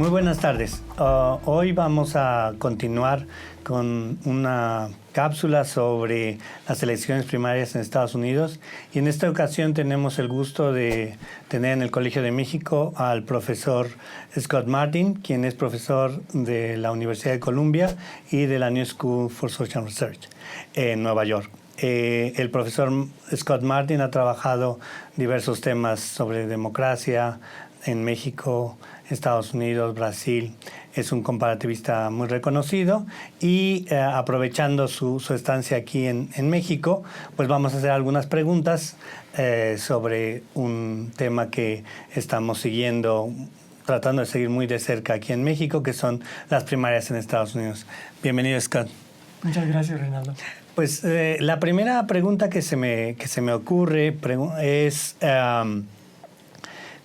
Muy buenas tardes. Hoy vamos a continuar con una cápsula sobre las elecciones primarias en Estados Unidos y en esta ocasión tenemos el gusto de tener en el Colegio de México al profesor Scott Martin, quien es profesor de la Universidad de Columbia y de la New School for Social Research en Nueva York. El profesor Scott Martin ha trabajado diversos temas sobre democracia en México, Estados Unidos, Brasil. Es un comparativista muy reconocido y aprovechando su estancia aquí en México, pues vamos a hacer algunas preguntas sobre un tema que estamos siguiendo, tratando de seguir muy de cerca aquí en México, que son las primarias en Estados Unidos. Bienvenido, Scott. Muchas gracias, Reinaldo. Pues la primera pregunta que se me ocurre es...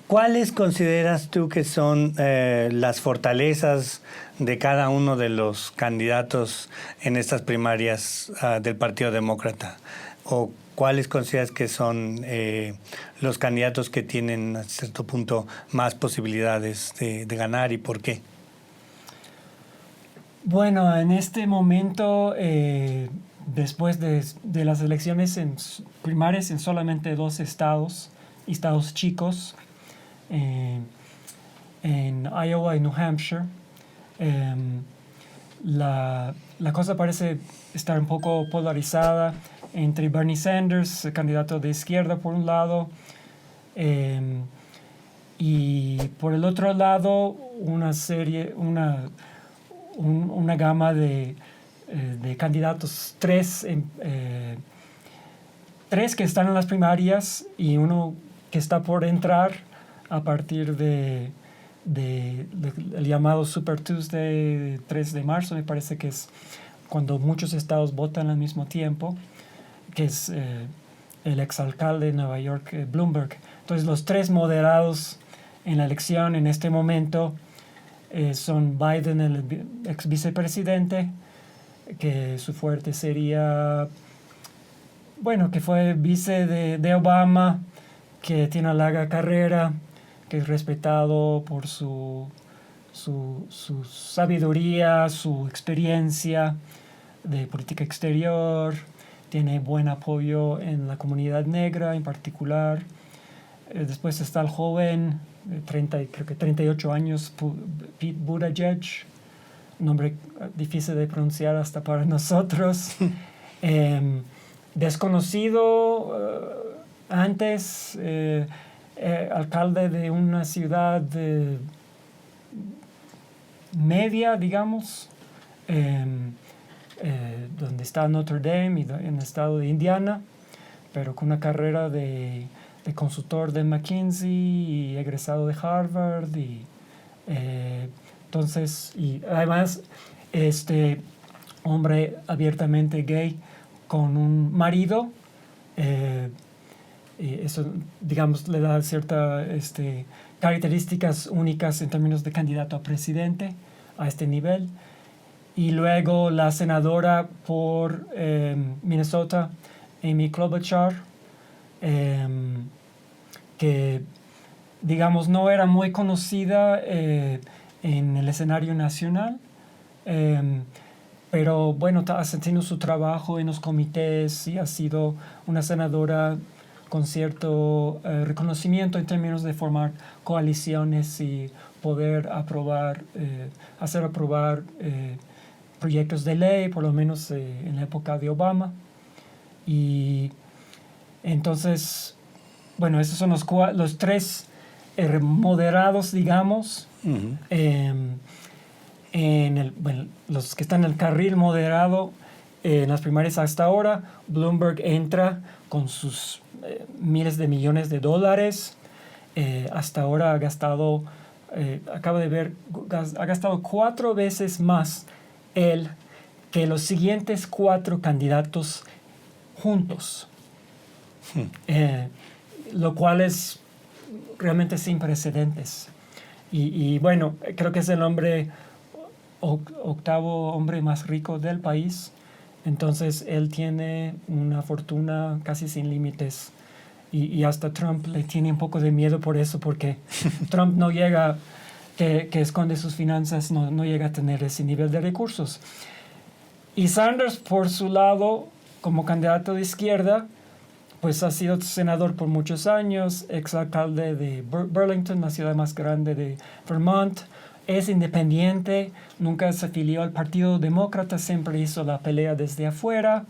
¿cuáles consideras tú que son las fortalezas de cada uno de los candidatos en estas primarias del Partido Demócrata? ¿O cuáles consideras que son los candidatos que tienen a cierto punto más posibilidades de ganar y por qué? Bueno, en este momento, después de las elecciones primarias en solamente 2 estados chicos, en Iowa y New Hampshire, la cosa parece estar un poco polarizada entre Bernie Sanders, el candidato de izquierda por un lado, y por el otro lado una gama de candidatos, tres que están en las primarias y uno que está por entrar a partir del llamado Super Tuesday, 3 de marzo, me parece que es cuando muchos estados votan al mismo tiempo, que es el exalcalde de Nueva York, Bloomberg. Entonces los 3 moderados en la elección en este momento son Biden, el ex vicepresidente, que su fuerte sería, bueno, que fue vice de Obama, que tiene una larga carrera, que es respetado por su sabiduría, su experiencia de política exterior, tiene buen apoyo en la comunidad negra en particular. Después está el joven, creo que 38 años, Pete Buttigieg, nombre difícil de pronunciar hasta para nosotros. Desconocido antes, alcalde de una ciudad media, digamos, donde está Notre Dame, en el estado de Indiana, pero con una carrera de consultor de McKinsey y egresado de Harvard. Entonces, y además, hombre abiertamente gay con un marido, y eso, digamos, le da ciertas características únicas en términos de candidato a presidente a este nivel. Y luego la senadora por Minnesota, Amy Klobuchar, que, digamos, no era muy conocida en el escenario nacional, pero bueno, ha tenido su trabajo en los comités y ha sido una senadora con cierto reconocimiento en términos de formar coaliciones y poder hacer aprobar proyectos de ley, por lo menos en la época de Obama. Y entonces, bueno, esos son los 3 moderados, digamos. Uh-huh. Los que están en el carril moderado en las primarias hasta ahora, Bloomberg entra con sus miles de millones de dólares. Hasta ahora ha gastado, acabo de ver, ha gastado 4 veces más él que los siguientes 4 candidatos juntos. Lo cual es realmente sin precedentes. Y bueno, creo que es el octavo hombre más rico del país. Entonces él tiene una fortuna casi sin límites. Y hasta Trump le tiene un poco de miedo por eso, porque Trump no llega que esconde sus finanzas no llega a tener ese nivel de recursos. Y Sanders, por su lado, como candidato de izquierda, pues ha sido senador por muchos años, exalcalde de Burlington, la ciudad más grande de Vermont. Es independiente, nunca se afilió al Partido Demócrata, siempre hizo la pelea desde afuera.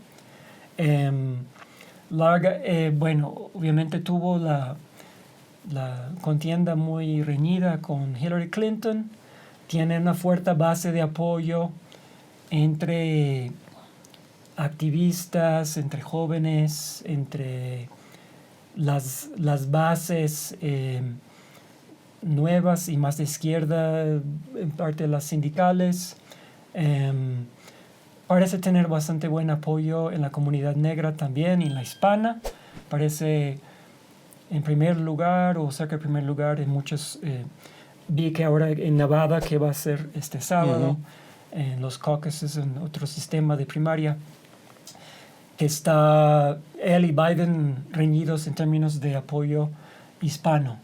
Bueno, obviamente tuvo la contienda muy reñida con Hillary Clinton. Tiene una fuerte base de apoyo entre activistas, entre jóvenes, entre las bases nuevas y más de izquierda, en parte de las sindicales. Parece tener bastante buen apoyo en la comunidad negra también y en la hispana. Parece en primer lugar o cerca de primer lugar en muchos. Vi que ahora en Nevada, que va a ser este sábado, en los caucuses, en otro sistema de primaria, que está él y Biden reñidos en términos de apoyo hispano.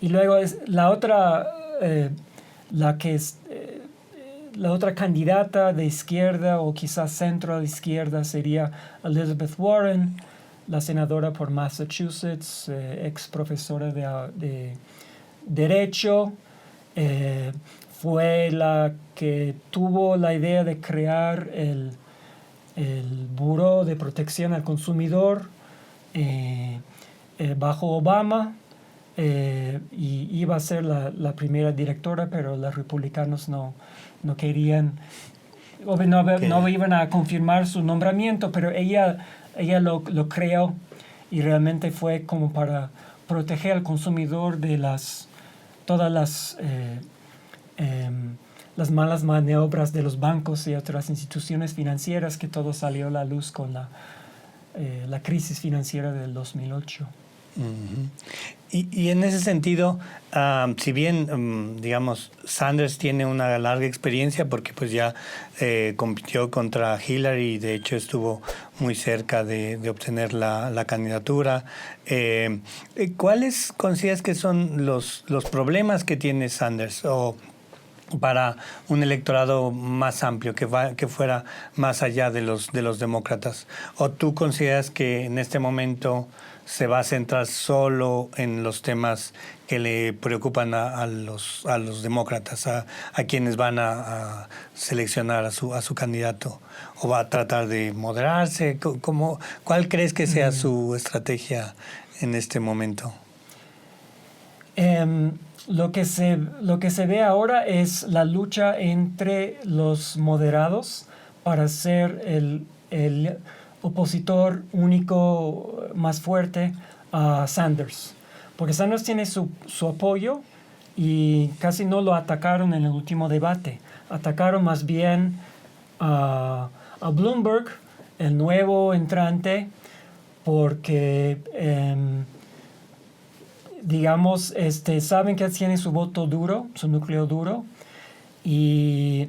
Y luego es la otra, la otra candidata de izquierda o quizás centro de izquierda sería Elizabeth Warren, la senadora por Massachusetts, ex profesora de Derecho. Fue la que tuvo la idea de crear el Buró de Protección al Consumidor bajo Obama. Y iba a ser la primera directora, pero los republicanos no querían, no iban a confirmar su nombramiento, pero ella lo creó y realmente fue como para proteger al consumidor de todas las malas maniobras de los bancos y otras instituciones financieras, que todo salió a la luz con la crisis financiera del 2008. Uh-huh. Y en ese sentido, si bien, digamos, Sanders tiene una larga experiencia porque pues ya compitió contra Hillary y de hecho estuvo muy cerca de obtener la candidatura, ¿cuáles consideras que son los problemas que tiene Sanders o para un electorado más amplio, que fuera más allá de los demócratas? ¿O tú consideras que en este momento se va a centrar solo en los temas que le preocupan a los demócratas, a quienes van a seleccionar a su candidato? ¿O va a tratar de moderarse? ¿Cuál crees que sea su estrategia en este momento? Lo que se ve ahora es la lucha entre los moderados para ser el opositor único más fuerte a Sanders. Porque Sanders tiene su apoyo y casi no lo atacaron en el último debate. Atacaron más bien a Bloomberg, el nuevo entrante, porque digamos, saben que tiene su voto duro, su núcleo duro, y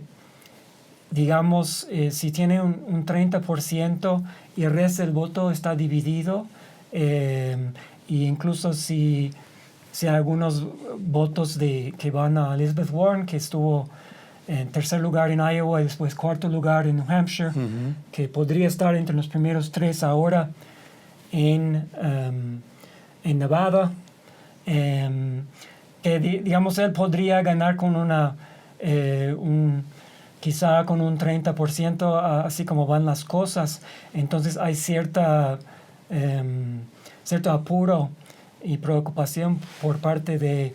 digamos, si tiene un 30% y el resto del voto está dividido, e incluso si hay algunos votos que van a Elizabeth Warren, que estuvo en tercer lugar en Iowa y después cuarto lugar en New Hampshire, que podría estar entre los primeros 3 ahora en Nevada. Que digamos él podría ganar con quizá con un 30%, así como van las cosas. Entonces hay cierto apuro y preocupación por parte de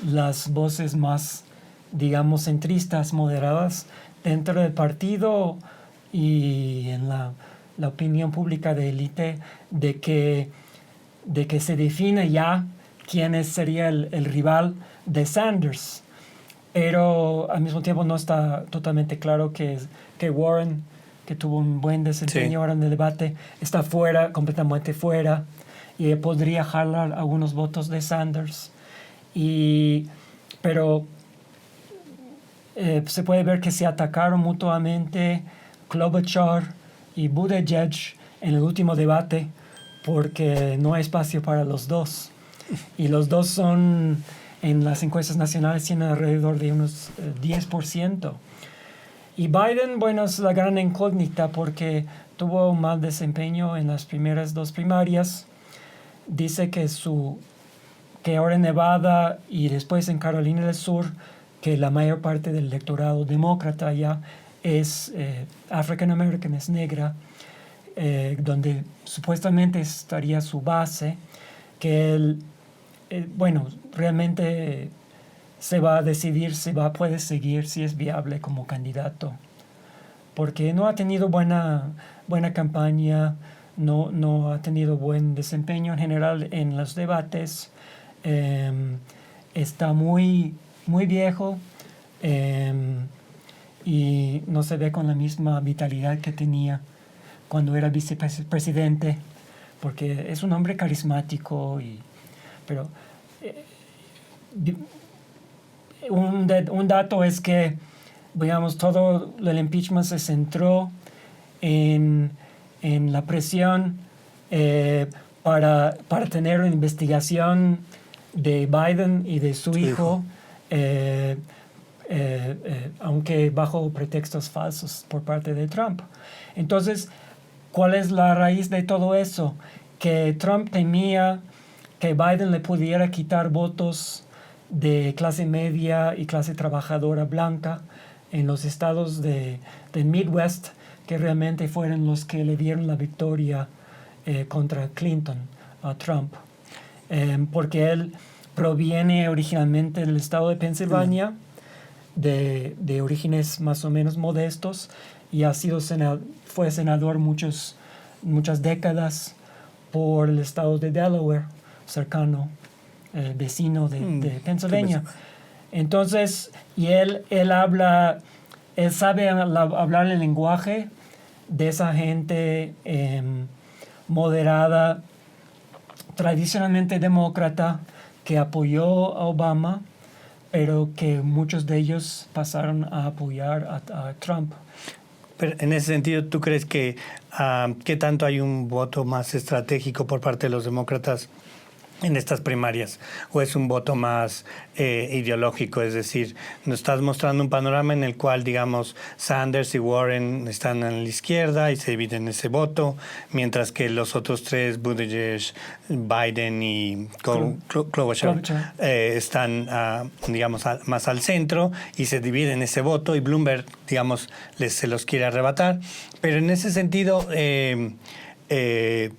las voces más, digamos, centristas, moderadas dentro del partido y en la opinión pública de élite, de que se define ya quién sería el rival de Sanders. Pero al mismo tiempo no está totalmente claro que Warren, que tuvo un buen desempeño ahora en el debate, está fuera, completamente fuera, y podría jalar algunos votos de Sanders. Pero se puede ver que se atacaron mutuamente Klobuchar y Buttigieg en el último debate porque no hay espacio para los dos. Y los dos son en las encuestas nacionales tiene alrededor de unos 10%. Y Biden, bueno, es la gran incógnita porque tuvo un mal desempeño en las primeras 2 primarias. Dice que ahora en Nevada y después en Carolina del Sur, que la mayor parte del electorado demócrata ya es African American, es negra, donde supuestamente estaría su base, que él, bueno, realmente se va a decidir puede seguir, si es viable como candidato. Porque no ha tenido buena campaña, no ha tenido buen desempeño en general en los debates. Está muy viejo y no se ve con la misma vitalidad que tenía cuando era vicepresidente, porque es un hombre carismático, pero un dato es que, digamos, todo el impeachment se centró en la presión para tener una investigación de Biden y de su hijo. Aunque bajo pretextos falsos por parte de Trump. Entonces, ¿cuál es la raíz de todo eso? Que Trump temía que Biden le pudiera quitar votos de clase media y clase trabajadora blanca en los estados del Midwest, que realmente fueron los que le dieron la victoria contra Clinton, a Trump. Porque él proviene originalmente del estado de Pensilvania, de orígenes más o menos modestos, y fue senador muchas décadas por el estado de Delaware, cercano, vecino de Pennsylvania. Entonces, y él sabe hablar el lenguaje de esa gente moderada, tradicionalmente demócrata, que apoyó a Obama, pero que muchos de ellos pasaron a apoyar a Trump. Pero en ese sentido, ¿tú crees que qué tanto hay un voto más estratégico por parte de los demócratas en estas primarias? ¿O es un voto más ideológico? Es decir, nos estás mostrando un panorama en el cual, digamos, Sanders y Warren están a la izquierda y se dividen ese voto, mientras que los otros tres, Buttigieg, Biden y Klobuchar, están, digamos, más al centro y se dividen ese voto, y Bloomberg, digamos, se los quiere arrebatar. Pero en ese sentido,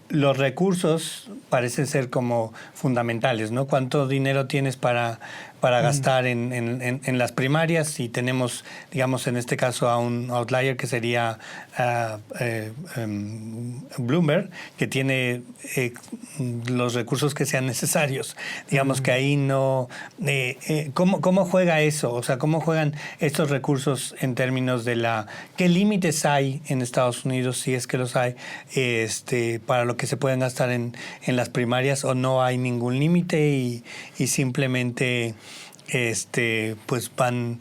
los recursos parecen ser como fundamentales, ¿no? ¿Cuánto dinero tienes para gastar en las primarias? Si tenemos, digamos, en este caso a un outlier que sería Bloomberg, que tiene los recursos que sean necesarios. Digamos que ahí no... ¿cómo juega eso? O sea, ¿cómo juegan estos recursos en términos de qué límites hay en Estados Unidos, si es que los hay, para lo que se pueden gastar en las primarias, o no hay ningún límite y simplemente pues van,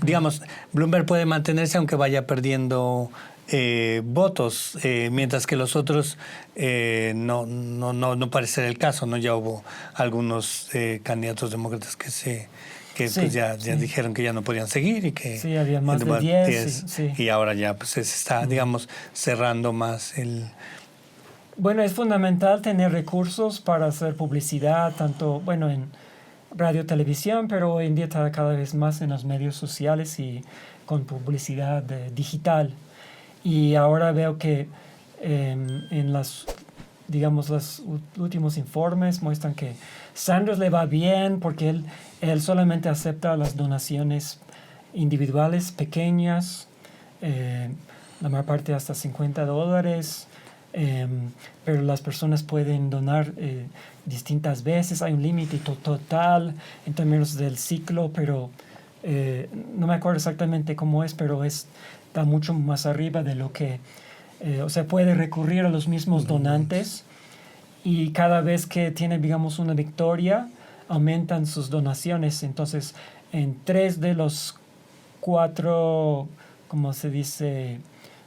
digamos, Bloomberg puede mantenerse aunque vaya perdiendo votos, mientras que los otros no parece ser el caso, ¿no? Ya hubo algunos candidatos demócratas que sí, pues ya dijeron que ya no podían seguir y que sí, había más de 10 y ahora ya pues se está, digamos, cerrando más el... Bueno, es fundamental tener recursos para hacer publicidad, tanto, bueno, en radio, televisión, pero hoy en día está cada vez más en los medios sociales y con publicidad digital. Y ahora veo que en los últimos informes muestran que Sanders le va bien porque él solamente acepta las donaciones individuales pequeñas, la mayor parte hasta $50, pero las personas pueden donar distintas veces. Hay un límite total en términos del ciclo, pero no me acuerdo exactamente cómo es, pero está mucho más arriba de lo que... o sea, puede recurrir a los mismos donantes, y cada vez que tiene, digamos, una victoria, aumentan sus donaciones. Entonces, en 3 de los 4, ¿cómo se dice?,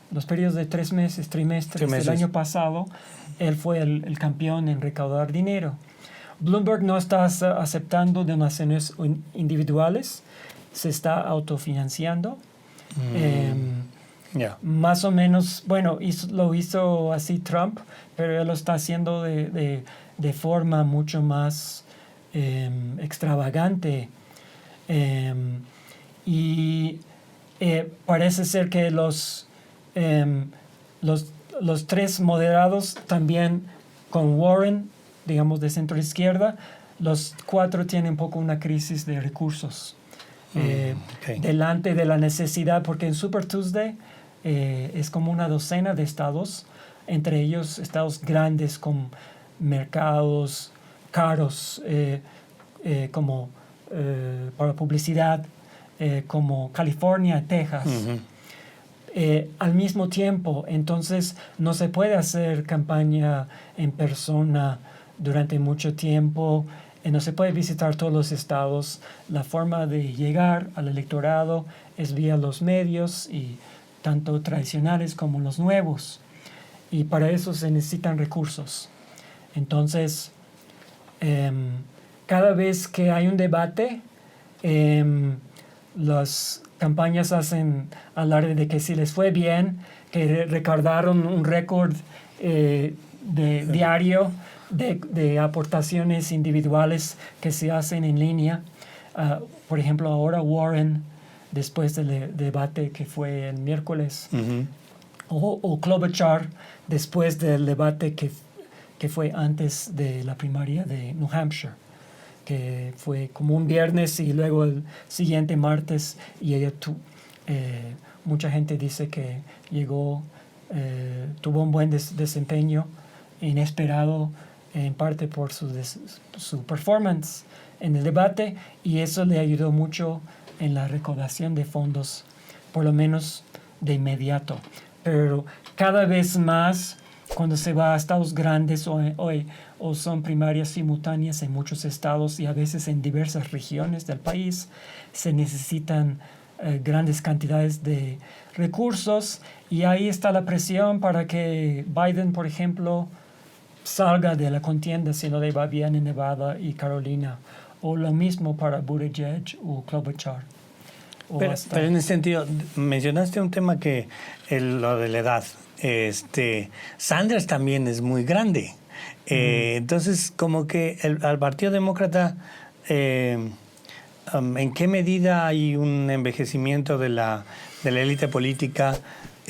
los periodos de 3 meses, trimestres del año pasado, él fue el campeón en recaudar dinero. Bloomberg no está aceptando donaciones individuales, se está autofinanciando. Más o menos, bueno, lo hizo así Trump, pero él lo está haciendo de forma mucho más extravagante. Y parece ser que los tres moderados también con Warren, digamos de centro izquierda, los cuatro tienen un poco una crisis de recursos. Delante de la necesidad, porque en Super Tuesday es como una docena de estados, entre ellos estados grandes con mercados caros como para publicidad, como California, Texas. Al mismo tiempo, entonces no se puede hacer campaña en persona durante mucho tiempo, no se puede visitar todos los estados. La forma de llegar al electorado es vía los medios, y tanto tradicionales como los nuevos, y para eso se necesitan recursos. Entonces, cada vez que hay un debate, las campañas hacen alarde de que si les fue bien, que recaudaron un récord diario de aportaciones individuales que se hacen en línea. Por ejemplo, ahora Warren, después del debate que fue el miércoles, o Klobuchar, después del debate que fue antes de la primaria de New Hampshire, que fue como un viernes y luego el siguiente martes, y ella mucha gente dice que tuvo un buen desempeño, inesperado en parte por su performance en el debate, y eso le ayudó mucho en la recaudación de fondos, por lo menos de inmediato. Pero cada vez más, cuando se va a estados grandes o son primarias simultáneas en muchos estados y a veces en diversas regiones del país, se necesitan grandes cantidades de recursos, y ahí está la presión para que Biden, por ejemplo, salga de la contienda si no le va bien en Nevada y Carolina, o lo mismo para Buttigieg o Klobuchar. Pero en ese sentido, mencionaste un tema que lo de la edad. Sanders también es muy grande. Entonces, como que al Partido Demócrata, ¿en qué medida hay un envejecimiento de la élite política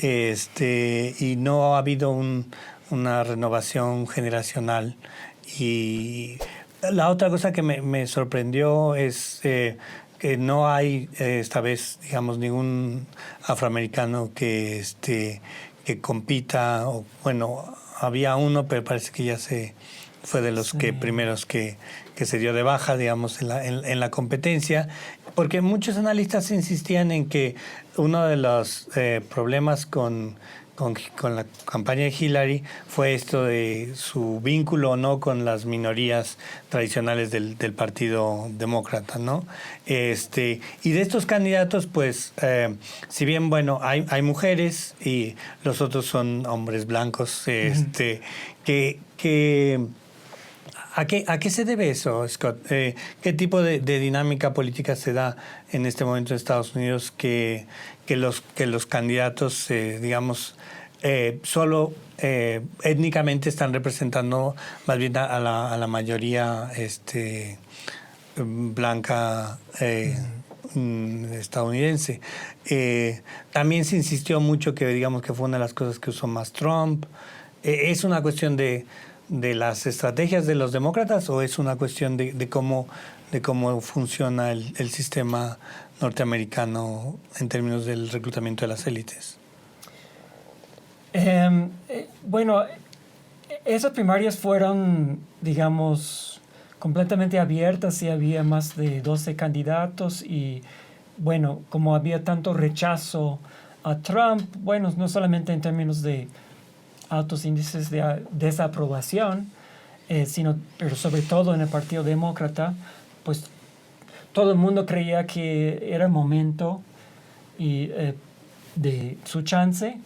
y no ha habido una renovación generacional? Y la otra cosa que me sorprendió es que no hay esta vez, digamos, ningún afroamericano que compita, o bueno, había uno, pero parece que ya fue de los primeros que se dio de baja, digamos, en la competencia, porque muchos analistas insistían en que uno de los problemas con la campaña de Hillary fue esto de su vínculo o no con las minorías tradicionales del Partido Demócrata, ¿no? Y de estos candidatos, pues, si bien, bueno, hay mujeres y los otros son hombres blancos, ¿A qué se debe eso, Scott? ¿Qué tipo de dinámica política se da en este momento en Estados Unidos que los candidatos, digamos, solo étnicamente están representando más bien a la mayoría blanca estadounidense? También se insistió mucho que, digamos, que fue una de las cosas que usó más Trump. ¿Es una cuestión de las estrategias de los demócratas o es una cuestión de cómo funciona el sistema norteamericano en términos del reclutamiento de las élites? Bueno, esas primarias fueron, digamos, completamente abiertas y había más de 12 candidatos, y bueno, como había tanto rechazo a Trump, bueno, no solamente en términos de altos índices de desaprobación, pero sobre todo en el Partido Demócrata, pues todo el mundo creía que era el momento de su chance,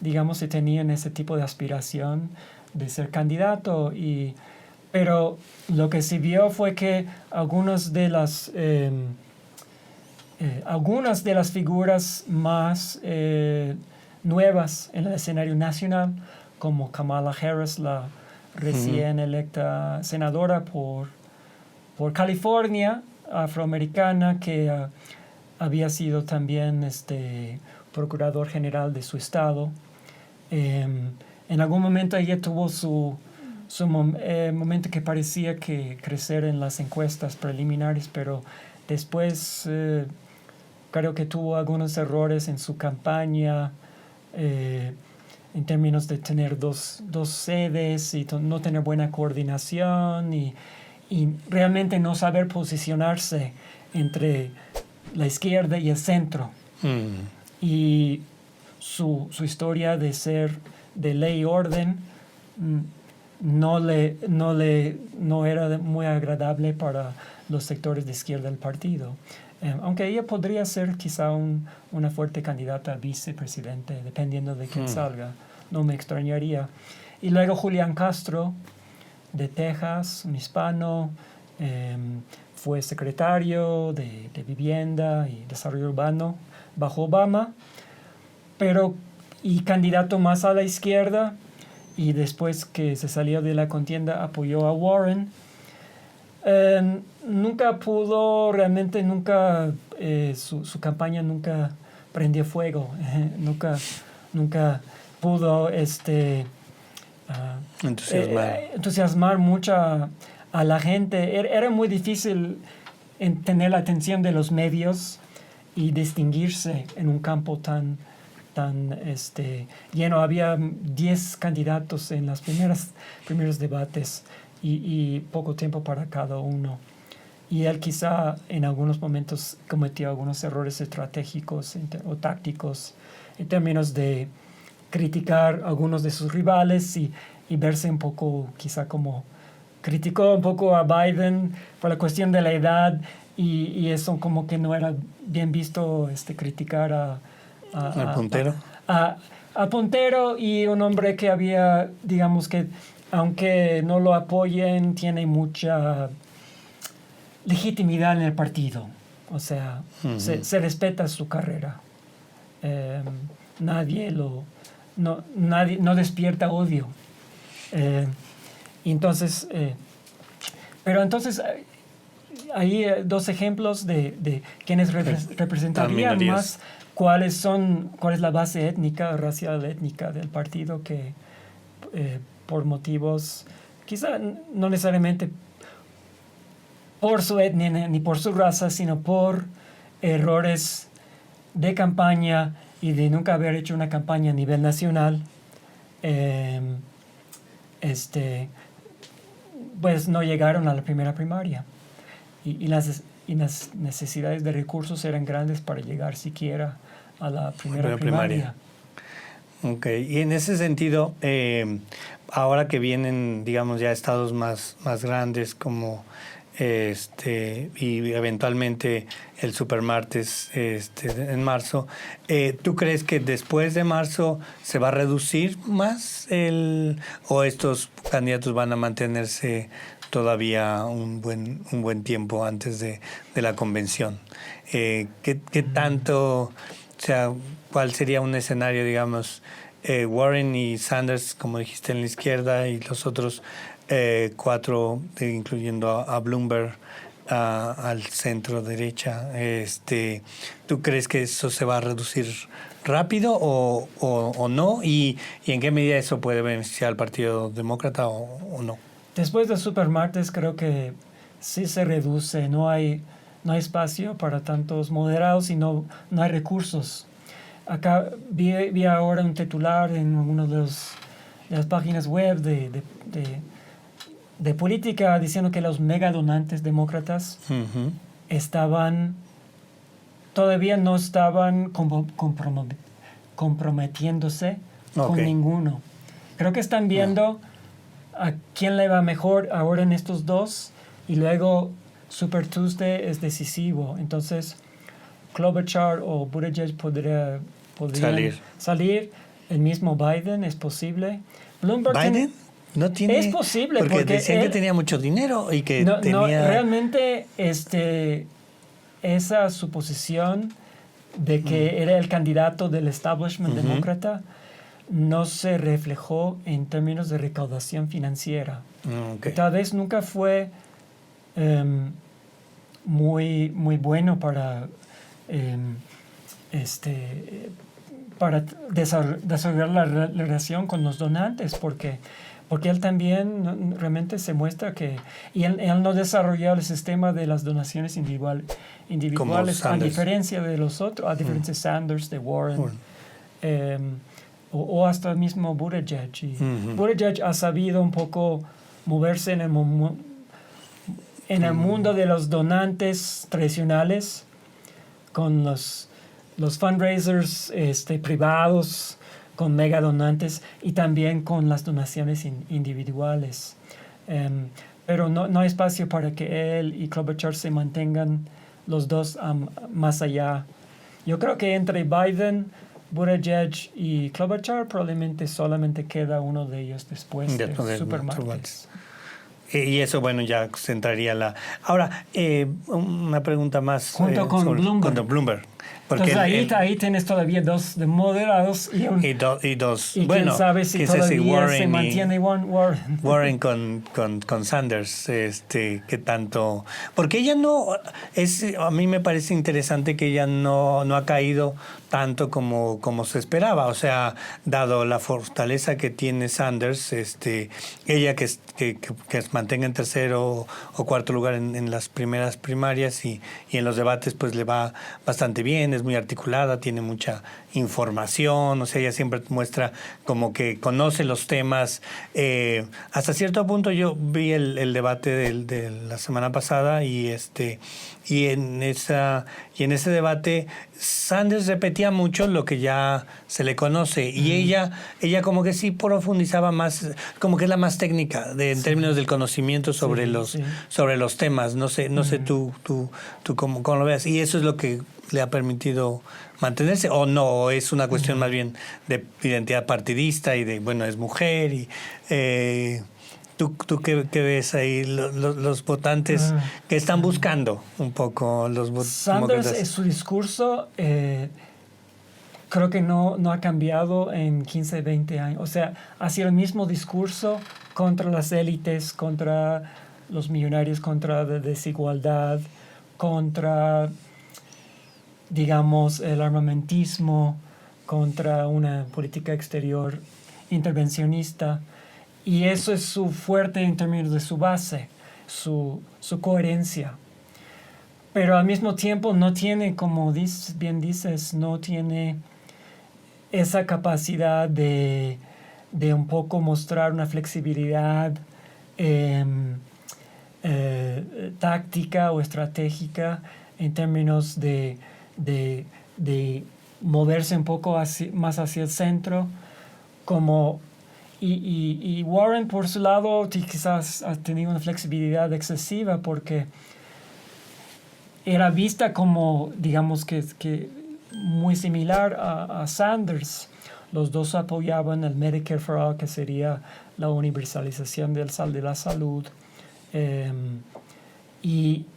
digamos, si tenían ese tipo de aspiración de ser candidato, y Pero lo que se vio fue que algunas de las figuras más nuevas en el escenario nacional, como Kamala Harris, la recién electa senadora por California, afroamericana, que había sido también procurador general de su estado. En algún momento ella tuvo su momento que parecía que crecer en las encuestas preliminares, pero después creo que tuvo algunos errores en su campaña en términos de tener dos sedes y no tener buena coordinación y realmente no saber posicionarse entre la izquierda y el centro. Y su historia de ser de ley y orden no era muy agradable para los sectores de izquierda del partido. Aunque ella podría ser quizá una fuerte candidata a vicepresidente, dependiendo de quién salga, no me extrañaría. Y luego Julián Castro, de Texas, un hispano, fue secretario de Vivienda y Desarrollo Urbano bajo Obama, y candidato más a la izquierda, y después que se salió de la contienda apoyó a Warren. Nunca pudo, realmente su campaña nunca prendió fuego, nunca pudo entusiasmar mucho a la gente. Era muy difícil tener la atención de los medios y distinguirse en un campo tan lleno. Había 10 candidatos en los primeros debates y poco tiempo para cada uno. Y él quizá en algunos momentos cometió algunos errores estratégicos o tácticos en términos de criticar a algunos de sus rivales y verse un poco, quizá como criticó un poco a Biden por la cuestión de la edad y eso como que no era bien visto criticar al puntero. A puntero y un hombre que había, digamos que aunque no lo apoyen, tiene mucha legitimidad en el partido. O sea, se respeta su carrera. Nadie no despierta odio. Pero entonces hay dos ejemplos de quienes representarían más cuál es la base étnica, racial étnica del partido, que por motivos, quizá no necesariamente por su etnia ni por su raza, sino por errores de campaña y de nunca haber hecho una campaña a nivel nacional, pues no llegaron a la primera primaria. Y las necesidades de recursos eran grandes para llegar siquiera a la primera primaria. Ok, y en ese sentido, ahora que vienen, digamos, ya estados más grandes como y eventualmente el supermartes en marzo, ¿tú crees que después de marzo se va a reducir más o estos candidatos van a mantenerse todavía un buen tiempo antes de la convención? ¿Qué tanto, o sea, cuál sería un escenario, digamos, Warren y Sanders, como dijiste, en la izquierda, y los otros 4, incluyendo a Bloomberg, al centro derecha? ¿Tú crees que eso se va a reducir rápido o no? ¿Y en qué medida eso puede beneficiar al Partido Demócrata o no? Después del supermartes creo que sí se reduce. No hay espacio para tantos moderados y no hay recursos. Acá vi ahora un titular en una de las páginas web de política diciendo que los megadonantes demócratas todavía no estaban comprometiéndose con ninguno. Creo que están viendo a quién le va mejor ahora en estos dos, y luego Super Tuesday es decisivo. Entonces Klobuchar o Buttigieg podrían salir. El mismo Biden es posible. ¿Biden? No tiene, es posible porque decían que él, tenía mucho dinero y que no, tenía... realmente esa suposición de que era el candidato del establishment demócrata no se reflejó en términos de recaudación financiera. Okay. Tal vez nunca fue muy bueno para desarrollar la relación con los donantes, porque él también realmente se muestra que... Y él no desarrolló el sistema de las donaciones individuales a diferencia de los otros, a diferencia de Sanders, de Warren, o hasta el mismo Buttigieg. Buttigieg ha sabido un poco moverse en el mundo de los donantes tradicionales, con los fundraisers privados, con mega donantes y también con las donaciones individuales. Pero no hay espacio para que él y Klobuchar se mantengan los dos más allá. Yo creo que entre Biden, Buttigieg y Klobuchar probablemente solamente queda uno de ellos después de supermarkets. Y eso, bueno, ya centraría la... Ahora, una pregunta más. Junto con Bloomberg. Con Bloomberg. Porque entonces ahí tienes todavía dos de moderados y dos. Y bueno, quién sabe si todavía Warren se mantiene Warren. Warren con Sanders, que tanto... Porque ella no... a mí me parece interesante que ella no ha caído tanto como se esperaba. O sea, dado la fortaleza que tiene Sanders, ella que mantenga en tercero o cuarto lugar en las primeras primarias y en los debates, pues le va bastante bien, es muy articulada, tiene mucha información, o sea, ella siempre muestra como que conoce los temas. Hasta cierto punto yo vi el debate de la semana pasada y en ese debate Sanders repetía mucho lo que ya se le conoce y ella como que sí profundizaba más, como que es la más técnica en términos del conocimiento sobre los temas. No sé tú cómo lo veas, y eso es lo que le ha permitido mantenerse, o no, es una cuestión más bien de identidad partidista y de, bueno, es mujer y ¿tú qué ves ahí los votantes que están buscando un poco los Sanders, su discurso creo que no ha cambiado en 15, 20 años. O sea, ha sido el mismo discurso contra las élites, contra los millonarios, contra la desigualdad, contra, digamos, el armamentismo, contra una política exterior intervencionista. Y eso es su fuerte en términos de su base, su coherencia. Pero al mismo tiempo no tiene, como bien dices, no tiene esa capacidad de un poco mostrar una flexibilidad táctica o estratégica en términos de moverse un poco más hacia el centro, y Warren por su lado quizás ha tenido una flexibilidad excesiva porque era vista como, digamos, que muy similar a Sanders. Los dos apoyaban el Medicare for All, que sería la universalización de la salud.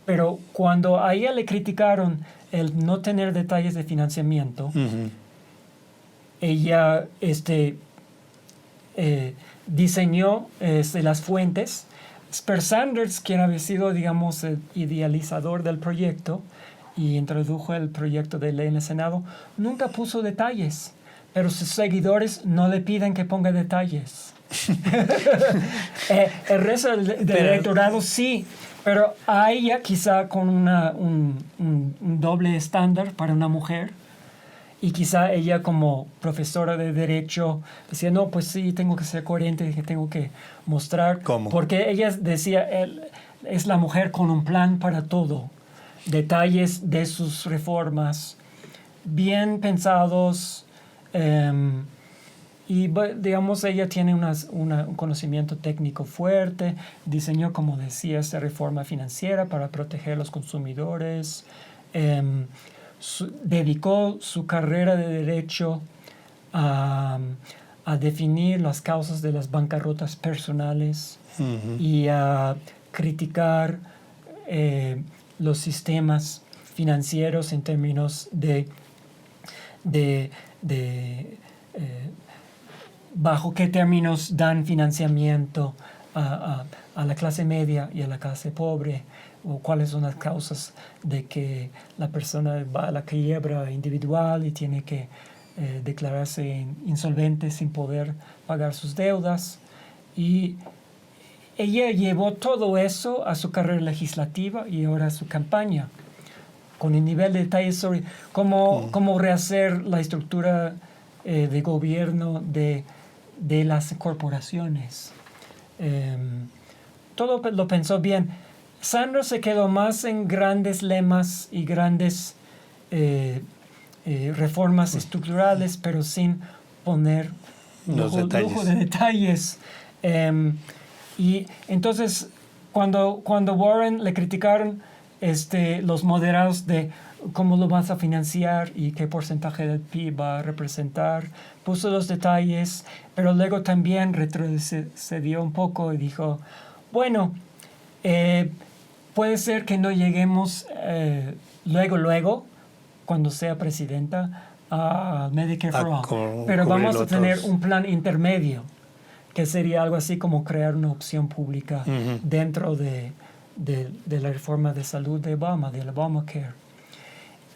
Pero cuando a ella le criticaron el no tener detalles de financiamiento, ella diseñó las fuentes. Per Sanders, quien había sido, digamos, el idealizador del proyecto y introdujo el proyecto de ley en el Senado, nunca puso detalles, pero sus seguidores no le piden que ponga detalles. El resto del electorado sí, pero a ella quizá con un doble estándar para una mujer, y quizá ella como profesora de derecho decía, no, pues sí, tengo que ser coherente, que tengo que mostrar. ¿Cómo? Porque ella decía, es la mujer con un plan para todo. Detalles de sus reformas bien pensados. Y digamos, ella tiene un conocimiento técnico fuerte. Diseñó, como decía, esta reforma financiera para proteger a los consumidores. Dedicó su carrera de derecho a a definir las causas de las bancarrotas personales Ujú. y a criticar los sistemas financieros en términos de bajo qué términos dan financiamiento a la clase media y a la clase pobre, o cuáles son las causas de que la persona va a la quiebra individual y tiene que declararse insolvente sin poder pagar sus deudas. Y ella llevó todo eso a su carrera legislativa y ahora a su campaña, con el nivel de detalle sobre cómo rehacer la estructura de gobierno de las corporaciones. Todo lo pensó bien. Sanders se quedó más en grandes lemas y grandes reformas estructurales, pero sin poner lujo de detalles. Y entonces, cuando Warren le criticaron los moderados de cómo lo vas a financiar y qué porcentaje del PIB va a representar, puso los detalles, pero luego también retrocedió un poco y dijo, bueno, puede ser que no lleguemos luego, cuando sea presidenta, a Medicare for All, pero vamos a tener un plan intermedio, que sería algo así como crear una opción pública dentro de la reforma de salud de Obama, del Obamacare.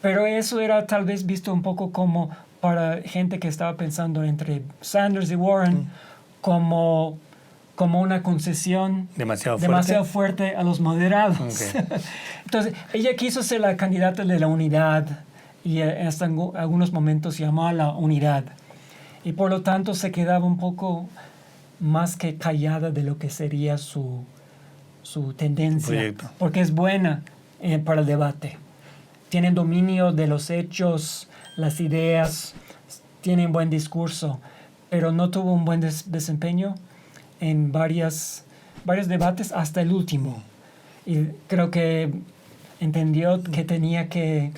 Pero eso era tal vez visto un poco como para gente que estaba pensando entre Sanders y Warren como una concesión demasiado fuerte a los moderados. Okay. Entonces, ella quiso ser la candidata de la unidad y hasta en algunos momentos llamó a la unidad. Y por lo tanto se quedaba un poco más que callada de lo que sería su tendencia, porque es buena para el debate. Tienen dominio de los hechos, las ideas, tienen buen discurso, pero no tuvo un buen desempeño en varios debates hasta el último. Y creo que entendió que tenía que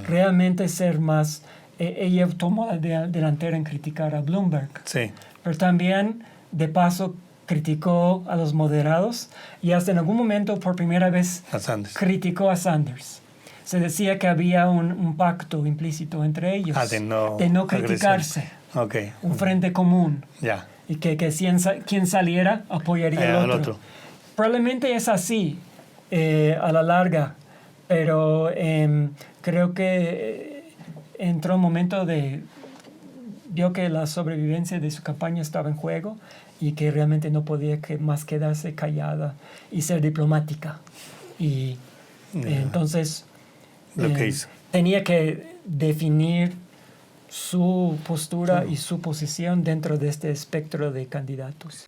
realmente ser más. Ella tomó la delantera en criticar a Bloomberg. Sí. Pero también, de paso, criticó a los moderados y hasta en algún momento, por primera vez, criticó a Sanders. Se decía que había un pacto implícito entre ellos de no criticarse. Okay. Un frente común. Yeah. Y que quien saliera apoyaría al otro. Probablemente es así a la larga, pero creo que entró un momento vio que la sobrevivencia de su campaña estaba en juego y que realmente no podía más quedarse callada y ser diplomática. Y entonces tenía que definir su postura y su posición dentro de este espectro de candidatos.